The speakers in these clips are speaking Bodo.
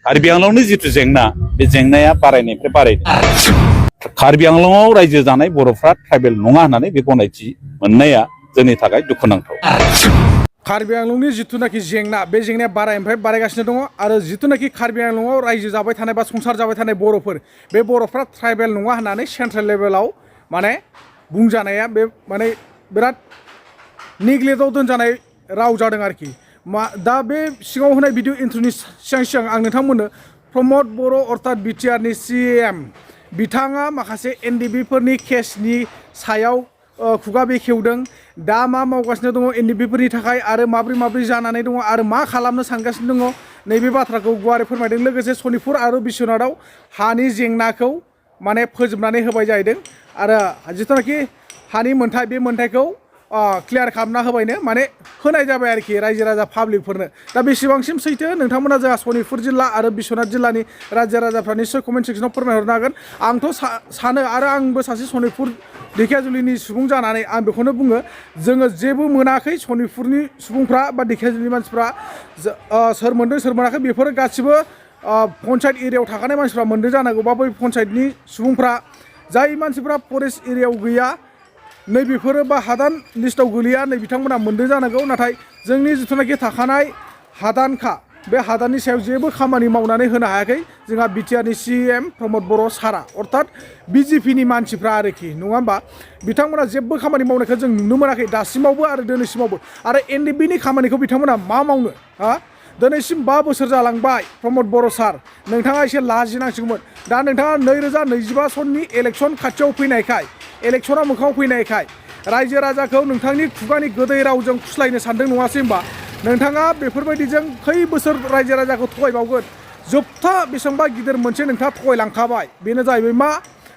कार्बिआंलंनि जिथु जेंना बे जेंनाया बारायनायनिफ्राय बारायदों। कार्बिआंलंआव रायजो जानाय बर'फ्रा ट्राइबेल नङा होननानै बे गनायथि मोननाया जोंनि थाखाय दुखुनांथाव। कार्बिआंलंनि जिथुनाखि जेंना बे जेंनाया बारायनिफ्राय बारायगासिनो दङ आरो जिथुनाखि कार्बिआंलंआव रायजो जाबाय थानाय बा संसार जाबाय थानाय बर'फोर बे बर'फ्रा ट्राइबेल नङा होननानै सेन्ट्रेल लेभेलाव माने बुंजानाया बे माने बिराद नेग्लेक्टआव दोनजानाय राव जादों आरोखि। दा बे सिगाङाव होनाय भिडिअ इन्ट्र'नि सिगां आं नोंथांमोननो प्रमद बर' अर्थात बिटिआरनि CM बिथाङा माखासे NDFBफोरनि केसनि सायाव खुगा बेखेवदों। दा मा मावगासिनो दङ NDFBफोरनि थाखाय आरो माब्रै जानानै दङ आरो मा खालामनो सानगासिनो दङ नैबे बाथ्राखौ गुवारै फोरमायदों। लोगोसे सनितपुर आरो बिश्वनाथआव हानि जेंनाखौ माने फोजोबनानै होबाय जाहैदों आरो जिथुनाखि हानि मोन्थाय बे मोन्थायखौ क्लियार खालामना होबायनो माने होनाय जाबाय आरोखि रायजो राजा पाब्लिकफोरनो। दा बेसेबांसिम सैथो नोंथांमोना जोंहा सनितपुर जिल्ला आरो बिश्वनाथ जिल्लानि रायजो राजाफ्रा निश्चय कमेन्ट सेक्सनाव फोरमायहरनो हागोन। आंथ' सानो आरो आंबो सासे सनितपुर ढेकियाजुलिनि सुबुं जानानै आं बेखौनो बुङो जोङो जेबो मोनाखै सनितपुरनि सुबुंफ्रा बा ढेकियाजुलिनि मानसिफ्रा सोर मोनदों सोर मोनाखै बेफोर गासिबो पन्सायत एरियायाव थाखानाय मानसिफ्रा मोनदों जानांगौ बा बै पन्सायतनि सुबुंफ्रा जाय मानसिफ्रा फरेस्ट एरियायाव गैया नै बेफोरो बा हादान लिस्टआव गोलैया नै बिथांमोना मोनदों जानांगौ। नाथाय जोंनि जिथुनाखि थाखानाय हादानखा बे हादाननि सायाव जेबो खामानि मावनानै होनो हायाखै जोंहा बिटिआरनि CM प्रमद बर' सारा अर्थात BJPनि मानसिफ्रा आरोखि नङा होमबा। बिथांमोना जेबो खामानि मावनायखौ जों नुनो मोनाखै दासिमावबो आरो दिनैसिमावबो। आरो NDFBनि खामानिखौ बिथांमोना मा मावनो दिनैसिम 5 बोसोर जालांबाय प्रमद बर' सार नोंथाङा एसे लाजिनांसिगौमोन। दा नोंथाङा 2025 सननि इलेक्सन खाथियाव फैनायखाय इलेक्सना मोखाङाव फैनायखाय रायजो राजाखौ नोंथांनि खुगानि गोदै रावजों फुस्लायनो सानदों नङासै होमबा। नोंथाङा बेफोरबायदिजों खै बोसोर रायजो राजाखौ थगायबावगोन। जोबथा बेसेबांबा गिदिर मोनसे नोंथाङा थगायलांखाबाय बेनो जाहैबाय मा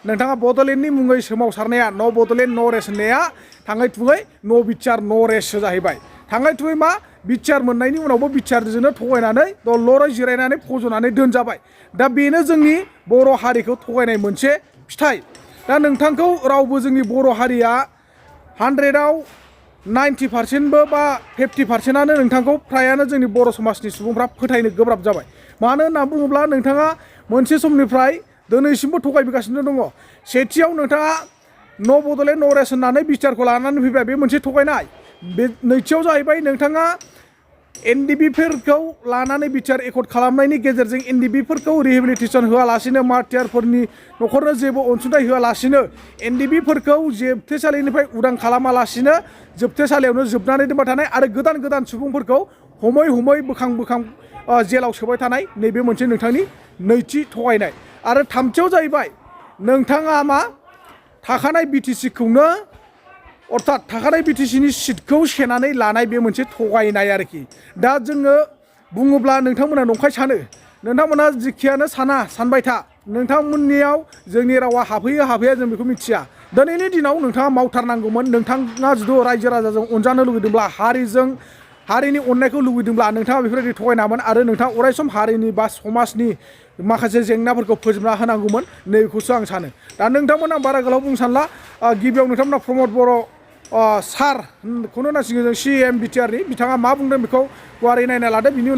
नोंथाङा बड'लेण्डनि मुङै सोमावसारनाया न' बड'लेण्ड न' रेस होननाया थाङै थुङै न' बिटिआर न' रेससो जाहैबाय। थाङै थुङै मा बिटिआर मोननायनि उनावबो बिटिआरजोंनो थगायनानै दलरै जिरायनानै फज'नानै दोनजाबाय। दा बेनो जोंनि बर' हारिखौ थगायनाय मोनसे फिथाइ। दा नोंथांखौ रावबो जोंनि बर' हारिया 100आव 90%बो बा 50%आनो नोंथांखौ फ्रायानो जोंनि बर' समाजनि सुबुंफ्रा फोथायनो गोब्राब जाबाय। मानो होनना बुङोब्ला नोंथाङा मोनसे समनिफ्राय दिनैसिमबो थगायबोगासिनो दङ। सेथियाव नोंथाङा न' बड'लेण्ड न' रेस होननानै बिटिआरखौ लानानै फैबाय बे मोनसे थगायनाय। बे नैथियाव जाहैबाय नोंथाङा NDFBफोरखौ लानानै बिटिआर एकर्ड खालामनायनि गेजेरजों NDFBफोरखौ रिहेबिलिटेसन होआलासिनो मार्टियारफोरनि न'खरनो जेबो अनसुंथाइ होआलासिनो NDFBफोरखौ जोबथेसालिनिफ्राय उदां खालामालासिनो जोबथेसालियावनो जोबनानै दोनबाय थानाय आरो गोदान सुबुंफोरखौ हमै बोखां जेलाव सोबाय थानाय नैबे मोनसे नोंथांनि नैथि थगायनाय। आरो थामथियाव जाहैबाय नोंथाङा मा थाखानाय BTCखौनो अर्थात थाखानाय BTCनि सिटखौ सेनानै लानाय बे मोनसे थगायनाय आरोखि। दा जोङो बुङोब्ला नोंथांमोना नंखाय सानो नोंथांमोना जिखियानो सानबाय था नोंथांमोननियाव जोंनि रावा हाबहैया जों बेखौ मिथिया। दिनैनि दिनाव नोंथाङा मावथारनांगौमोन। नोंथाङा जुदि रायजो राजाजों अनजानो लुगैदोंब्ला हारिनि अननायखौ लुगैदोंब्ला नोंथाङा बेफोरबायदि थगायनामोन आरो नोंथाङा अरायसम हारिनि बा समाजनि माखासे जेंनाफोरखौ फोजोबना होनांगौमोन नैबेखौसो आं सानो। दा नोंथांमोना बारा गोलाव बुंनो सानला गिबियाव नोंथांमोना प्रमद बर' सारखौनो होनांसिगोन जों CM बिटिआरनि बिथाङा मा बुंदों बेखौ गुवारै नायना लादो। बिनि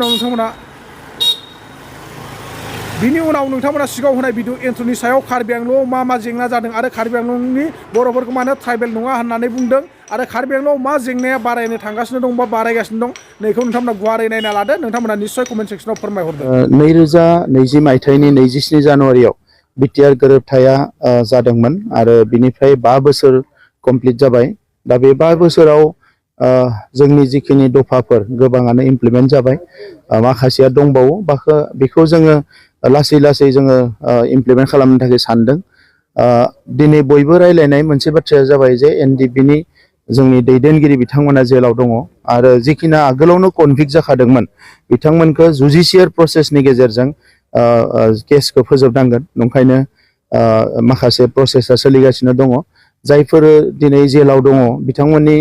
उनाव नोंथांमोना सिगाङाव होनाय भिडिअ इन्ट्र'नि सायाव कार्बिआंलंआव मा जेंना जादों आरो कार्बिआंलंनि बर'फोरखौ मानो ट्राइबेल नङा होननानै बुंदों आरो कार्बिआंलंआव मा जेंनाया बारायनो थांगासिनो दं बा बारायगासिनो दं नैखौ नोंथांमोना गुवारै नायना लादो। नोंथांमोना निश्चय कमेन्ट सेक्सनाव फोरमायहरदो। 2020 मायथाइनि 27 जानुवारियाव बिटिआर गोरोबथाया जादोंमोन आरो बिनिफ्राय 5 बोसोर कमप्लिट जाबाय। दा बे 5 बोसोराव जोंनि जिखिनि दफाफोर गोबाङानो इमप्लिमेन्ट जाबाय माखासेया दंबावो बेखौ जोङो लासै जोङो इमप्लिमेन्ट खालामनो थाखाय सानदों। दिनै बयबो रायलायनाय मोनसे बाथ्राया जाबाय जे NDFBनि जोंनि दैदेनगिरि बिथांमोना जेलाव दङ आरो जिखिना आगोलावनो कनभिक्ट जाखादोंमोन बिथांमोनखौ जुडिशियेल प्रसेसनि गेजेरजों केसखौ फोजोबनांगोन। नंखायनो माखासे प्रसेसा सोलिगासिनो दङ। जायफोर दिनै जेलाव दङ बिथांमोननि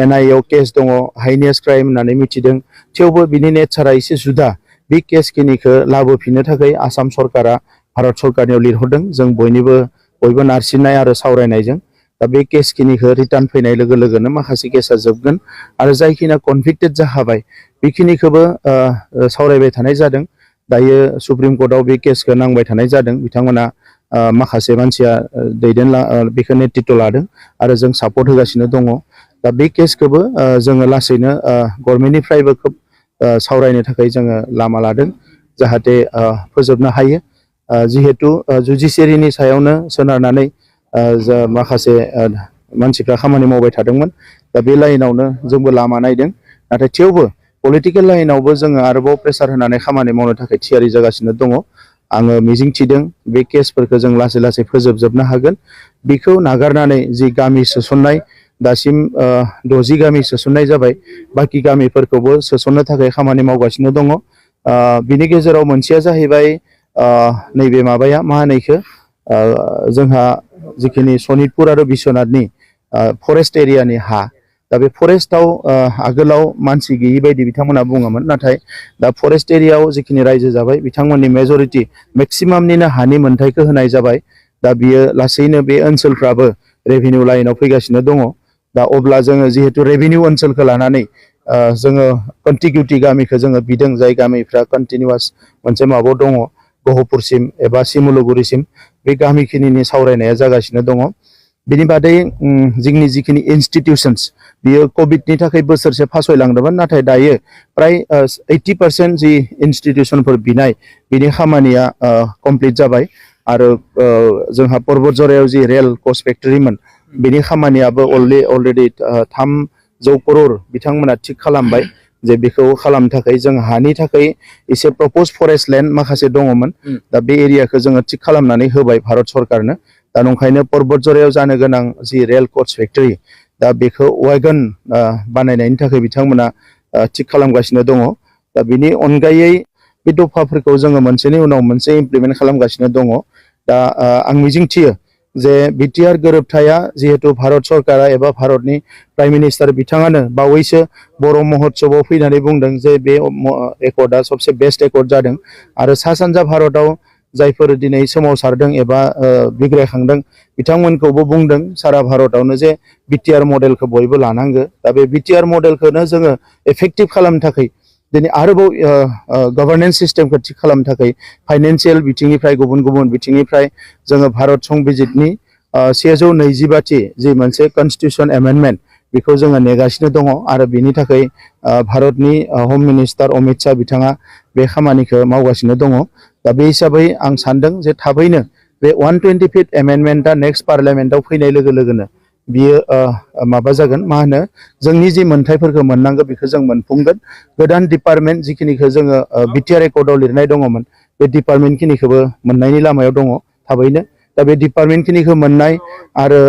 NIA आव केस दङ हाइनेस क्राइम होननानै मिथिदों। थेवबो बिनि नेचारा एसे जुदा। बे केसखिनिखौ लाबोफिननो थाखाय आसाम सरकारा भारत सरकारनियाव लिरहरदों जों बयबो नारसिननाय आरो सावरायनायजों। दा बे केसखिनिखौ रिटार्न फैनाय लोगो लोगोनो माखासे केसा जोबगोन आरो जायखिना कनभिक्टेड जाखाबाय बेखिनिखौबो सावरायबाय थानाय जादों। दायो सुप्रिम कर्टआव बे केसखौ नांबाय थानाय जादों बिथांमोना माखासे मानसिया बेखौ नेतृत्व लादों आरो जों सापर्ट होगासिनो दङ दा बे केसखौबो जोङो लासैनो गभर्नमेन्टनिफ्रायबो खोब सावरायनो थाखाय जोङो लामा लादों जाहाथे फोजोबनो हायो जिहेतु जुडिसियारिनि सायावनो सोनारनानै माखासे मानसिफ्रा खामानि मावबाय थादोंमोन दा बे लाइनावनो जोंबो लामा नायदों नाथाय थेवबो पलिटिकेल लाइनावबो जोङो आरोबाव प्रेसार होनानै खामानि मावनो थाखाय थियारि जागासिनो दङ आङो मिजिंथिदों बे केसफोरखौ जों लासै लासै फोजोबजोबनो हागोन बेखौ नागारनानै जि गामि सोसननाय दासिम 60 गामि सोसननाय जाबाय बाखि गामिफोरखौबो सोसननो थाखाय खामानि मावगासिनो दङ बिनि गेजेराव मोनसेया जाहैबाय नैबे माबाया मा होनो इखो जोंहा जिखिनि सनितपुर आरो बिश्वनाथनि फरेस्ट एरियानि हा दा बे फरेस्टआव आगोलाव मानसि गैयि बायदि बिथांमोना बुङोमोन नाथाय दा फरेस्ट एरियायाव जिखिनि रायजो जाबाय बिथांमोननि मेजरिटि मेक्सिमामनिनो हानि मोन्थायखौ होनाय जाबाय दा बियो लासैनो बे ओनसोलफ्राबो रेभिनिउ लाइनाव फैगासिनो दङ दा अब्ला जोङो जिहेतु रेभिनिउ ओनसोलखौ लानानै जोङो कन्टिगिउटि गामिखौ जोङो बिदों जाय गामिफ्रा कन्टिनिउवास मोनसे माबायाव दङ गहपुरसिम एबा सिमुलुगुरिसिम बे गामिखिनिनि सावरायनाया जागासिनो दङ बिनि बादै जोंनि जिखिनि इनस्टिट्यूशन्स बियो कभिडनि थाखाय बोसोरसे फासयलांदोंमोन नाथाय दायो प्राय 80% जि इनस्टिट्यूशनफोर बिनाय बिनि खामानिया कमप्लिट जाबाय आरो जोंहा पर्बतजरायाव जि रेल कच फेक्टरिमोन बिनि खामानियाबो अलरेडि 300 करोड़ बिथांमोना थिग खालामबाय जे बेखौ खालामनो थाखाय जों हानि थाखाय एसे प्रपोज फरेस्ट लेन्ड माखासे दङमोन दा बे एरियाखौ जोङो थिग खालामनानै होबाय भारत सरकारनो दा नंखायनो पर्बतजरायाव जानो गोनां जि रेल कच फेक्टरि दा बेखौ वागन बानायनायनि थाखाय बिथांमोना थिग खालामगासिनो दङ दा बिनि अनगायै बे दफाफोरखौ जोङो मोनसेनि उनाव मोनसे इमप्लिमेन्ट खालामगासिनो दङ दा आं मिजिंथियो जे बिटिआर गोरोबथाया जिहेतु भारत सरकारा एबा भारतनि प्राइम मिनिस्टार बिथाङानो बावैसो बर' महोत्सवआव फैनानै बुंदों जे बे एकर्डआ सबसे बेस्ट एकर्ड जादों आरो सा सानजा भारताव जायफोर दिनै सोमावसारदों एबा बिग्रायखांदों बिथांमोनखौबो बुंदों सारा भारतावनो जे बिटिआर मडेलखौ बयबो लानांगो दा बे बिटिआर मडेलखौनो जोङो एफेक्टिभ खालामनो थाखाय दिनै आरोबाव गभर्नेन्स सिस्टेमखौ थिक खालामनो थाखाय फाइनान्सियेल बिथिंनिफ्राय गुबुन गुबुन बिथिंनिफ्राय जोङो भारत संबिजितनि 122थि जि मोनसे कन्स्टिटिउसन एमेन्डमेन्ट बेखौ जोङो नेगासिनो दङ आरो बेनि थाखाय भारतनि होम मिनिस्टार अमित शाह बिथाङा बे खामानिखौ मावगासिनो दङ दा बे हिसाबै आं सानदों जे थाबैनो बे 125th एमेन्डमेन्टआ नेक्स्ट पार्लियामेन्टआव फैनाय लोगो लोगोनो बियो माबा जागोन मा होनो जोंनि जि मोनथायफोरखौ मोननांगौ बेखौ जों मोनफुंगोन गोदान डिपार्टमेन्ट जिखिनिखौ जोङो बिटिआर एकर्डआव लिरनाय दङमोन बे डिपार्टमेन्ट खिनिखौबो मोननायनि लामायाव दङ थाबैनो दा बे डिपार्टमेन्ट खिनिखौ मोननाय आरो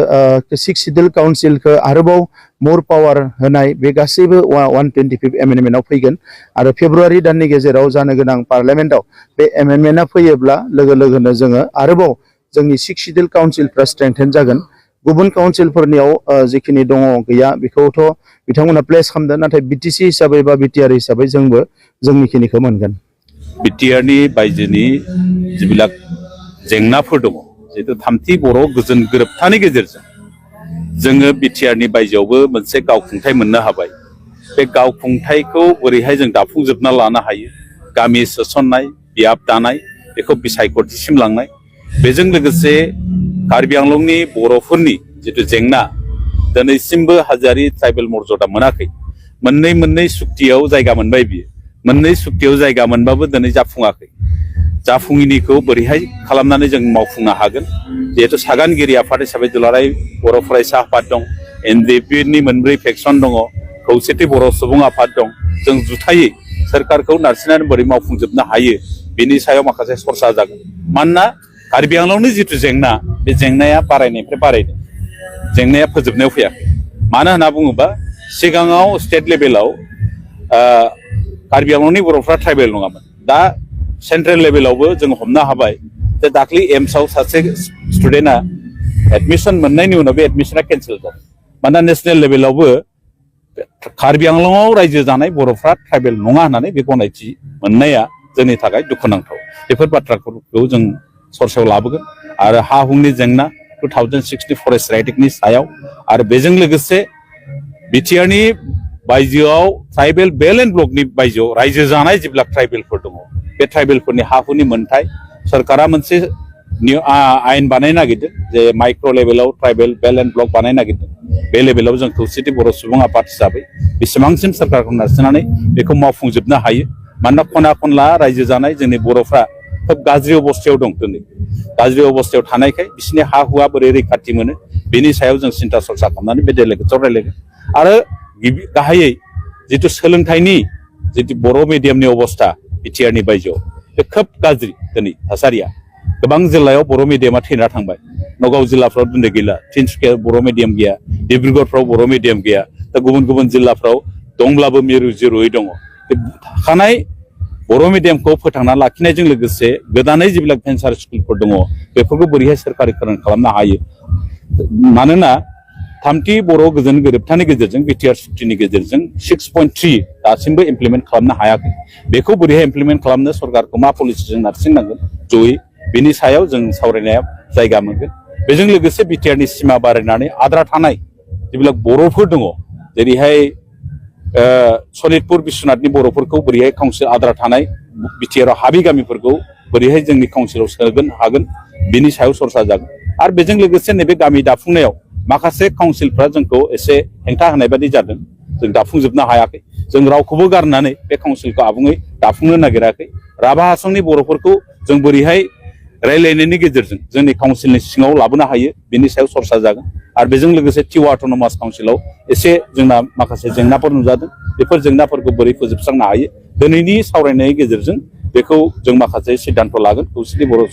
6 सिडिउल काउन्सिलखौ आरोबाव मोर पावार होनाय बे गासैबो 125th एमेन्डमेन्टआव फैगोन आरो फेब्रुवारि दाननि गेजेराव जानो गोनां पार्लियामेन्टआव बे एमेन्डमेन्टआ फैयोब्ला लोगो लोगोनो जोङो आरोबाव जोंनि 6 सिडिउल काउन्सिलफ्रा स्ट्रेंथेन जागोन गुबुन काउन्सिलफोरनियाव जिखिनि दङ गैया बेखौथ' बिथांमोना प्लेस खालामदों नाथाय बिटिसि हिसाबै बा बिटिआर हिसाबै जोंबो जोंनिखिनिखौ मोनगोन बिटिआरनि बायजोनि जिबिलाक जेंनाफोर दङ जिहेतु थामथि बर' गोजोन गोरोबथानि गेजेरजों जोङो बिटिआरनि बायजोआवबो मोनसे गावखुंथाय मोननो हाबाय बे गावखुंथायखौ बोरैहाय जों दाफुंजोबना लानो हायो गामि सोसननाय बियाब दानाय बेखौ बिसायख'थिसिम लांनाय बेजों लोगोसे कार्बि आंलंनि बर'फोरनि जिथु जेंना दिनैसिमबो हाजोआरि ट्राइबेल मर्यादा मोनाखै मोननै सुक्तियाव जायगा मोनबाय बियो मोननै सुक्तियाव जायगा मोनबाबो दिनै जाफुङाखै जाफुङिनिखौ बोरैहाय खालामनानै जों मावफुंनो हागोन जिहेतु सागानगिरि आफाद हिसाबै दुलाराय बर' फरायसा आफाद दं NDFB मोनब्रै फेक्सन दङ खौसेथि बर' सुबुं आफाद दं जों जुथायै सोरखारखौ नारसिननानै बोरै मावफुंजोबनो हायो बेनि सायाव माखासे सरसा जागोन मानोना कार्बि आंलंनि जिथु जेंना बे जेंनाया बारायनायनिफ्राय बारायदों जेंनाया फोजोबनायाव फैयाखै मानो होनना बुङोबा सिगाङाव स्टेट लेभेलाव कार्बि आंलंनि बर'फ्रा ट्राइबेल नङामोन दा सेन्ट्रेल लेभेलावबो जों हमनो हाबाय जे दाख्लै एम्सआव सासे स्टुडेन्टआ एडमिसन मोननायनि उनाव बे एडमिसना केन्सेल जादों मानोना नेसनेल लेभेलावबो कार्बि आंलंआव रायजो जानाय बर'फ्रा ट्राइबेल नङा होननानै बे गनायथि मोननाया जोंनि थाखाय दुखुनांथाव बेफोर बाथ्राफोरखौ जों सरसायाव लाबोगोन आरो हा हुनि जेंना 2006नि फरेस्ट राइटिंनि सायाव आरो बेजों लोगोसे बिटिआरनि बायजोआव ट्राइबेल बेल्ट एन्ड ब्लकनि बायजोआव रायजो जानाय जेब्ला ट्राइबेलफोर दङ बे ट्राइबेलफोरनि हा हुनि मोनथाय सरकारा मोनसे आयेन बानायनो नागिरदों जे माइक्र' लेभेलाव ट्राइबेल बेल्ट एन्ड ब्लक बानायनो नागिरदों बे लेभेलाव जों खौसेथि बर' सुबुं आफाद हिसाबै बेसेबांसिम सरकारखौ नारसिननानै बेखौ मावफुंजोबनो हायो मानोना खना खनला रायजो जानाय जोंनि बर'फ्रा खोब गाज्रि अबस्थायाव दं दिनै गाज्रि अबस्थायाव थानायखाय बिसोरनि हा हुआ बोरै रैखाथि मोनो बेनि सायाव जों सिन्था सरसा खालामनानै बे डेलिगेटसआव रायलायगोन आरो गाहायै जिथु सोलोंथाइनि जिथु बर' मिडियामनि अबस्था बिटिआरनि बायजोआव बे खोब गाज्रि दिनै थासारिया गोबां जिल्लायाव बर' मिडियामा थैना थांबाय नगाव जिल्लाफ्राव दिनै गैला तिनसुकिया बर' मिडियाम गैया डिब्रुगड़फ्राव बर' मिडियाम गैया दा गुबुन गुबुन जिल्लाफ्राव दंब्लाबो मिरु जिरुयै दङ थाखानाय बर' मिडियामखौ फोथांना लाखिनायजों लोगोसे गोदानै जिबिलाक भेन्सार स्कुलफोर दङ बेफोरखौ बोरैहाय सोरखारिकरण खालामनो हायो मानोना थामथि बर' गोजोन गोरोबथानि गेजेरजों बिटिआर सुक्तिनि गेजेरजों 6.3 दासिमबो इमप्लिमेन्ट खालामनो हायाखै बेखौ बोरैहाय इमप्लिमेन्ट खालामनो सरकारखौ मा पलिसिजों नारसिननांगोन जयै बेनि सायाव जों सावरायनाया जायगा मोनगोन बेजों लोगोसे बिटिआरनि सिमा बारायनानै आद्रा थानाय जिबिलाक बर'फोर दङ जेरैहाय सनितपुर बिश्वनाथनि बर'फोरखौ बोरैहाय काउन्सिल आद्रा थानाय बिटिआरआव हाबि गामिफोरखौ बोरैहाय जोंनि काउन्सिलाव सोगोन हागोन बिनि सायाव सरसा जागोन आरो बेजों लोगोसे नैबे गामि दाफुंनायाव माखासे काउन्सिलफ्रा जोंखौ एसे हेंथा होनाय बायदि जादों जों दाफुंजोबनो हायाखै जों रावखौबो गारनानै बे काउन्सिलखौ आबुङै दाफुंनो नागिराखै राभा हासंनि बर'फोरखौ जों बोरैहाय रायलायनायनि गेजेरजों जोंनि काउन्सिलनि सिङाव लाबोनो हायो बिनि सायाव सरसा जागोन आरो बेजों लोगोसे टिवा अट'नमास काउन्सिलाव एसे जोंना माखासे जेंनाफोर नुजादों बेफोर जेंनाफोरखौ बोरै फोजोबस्रांनो हायो दिनैनि सावरायनायनि गेजेरजों बेखौ जों माखासे सिद्धान्त लागोन खौसेथि बर'